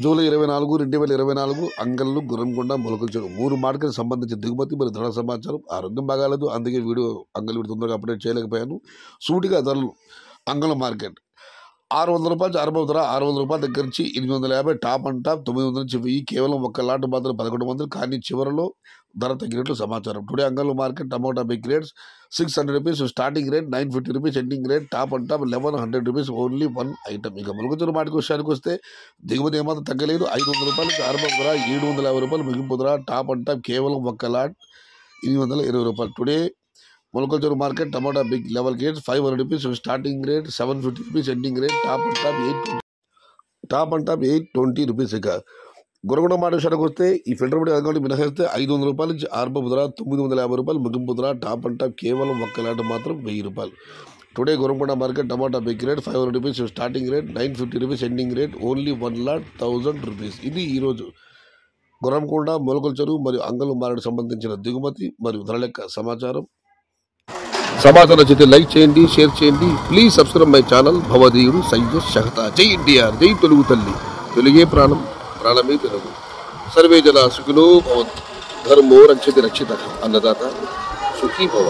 July 24, 2024 అంగళ్ళు, గుర్రంకొండ, మొలకల్చెరువు 3 మార్కెట్కి సంబంధించిన దిగుమతి మరియు ధరల సమాచారం. ఆరోగ్యం బాగాలేదు, అందుకే అంగళ్ళు తొందరగా అప్డేట్ చేయలేకపోయాను. సూటిగా ధరలు. అంగళం మార్కెట్ 600 రూపాయలు ఆరంభ ధర, 600 రూపాయల దగ్గర నుంచి 850, టాప్ అండ్ టాప్ 900 నుంచి 1000. కేవలం ఒక్క లాట్ మాత్రం 1100, కానీ చివరిలో ధర తగ్గినట్లు సమాచారం. Today Angallu market tomato big rates 600 rupees starting rate, 950 rupees ending rate, top and top 1100 rupees only 1 item. ఇక మొలకల్చెరువు మార్కెట్ విషయానికి వస్తే దిగుమతి ఏమాత్రం తగ్గలేదు. 500 రూపాయలకి ఆరంభ ధర, 750 రూపాయలు ముగింపు ధర, టాప్ అండ్ టాప్ కేవలం ఒక్క లాట్ 820 రూపాయలు. Today Molakalacheruvu market tomato big level gates 500 rupees starting rate, 750 rupees ending rate, top and top 820 rupees. ఇక గుర్రంకొండ మార్కెట్ విషయానికి వస్తే ఈ ఫిల్టర్ బడి అకౌంట్ మినహాయిస్తే 500 రూపాయల నుంచి ఆరంభ ధర, 950 రూపాయలు ముగింపు ధర, టాప్ అండ్ టాప్ కేవలం ఒక్క లాట్ మాత్రం 1000 రూపాయలు. Today Gurramkonda market tomato big rate 500 rupees starting rate, 950 rupees ending rate, only 1,10,000 rupees. ఇది ఈరోజు గుర్రంకొండ, మొలకల్చెరువు మరియు అంగళ్ళు మార్కెట్ సంబంధించిన దిగుమతి మరియు ధర లెక్క సమాచారం. సమాచారం నచ్చితే లైక్ చేయండి, షేర్ చేయండి. Please subscribe my channel. భవదీయుడు సయ్యద్ షహతా. జై ఎన్టీఆర్, జై తెలుగు తల్లి, తెలుగే ప్రాణం, ప్రాణమే తెలుగు. సర్వే జన సుఖినో భవంతు. ధర్మో రక్షతి రక్షితః. అన్నదాత సుఖీ భవ.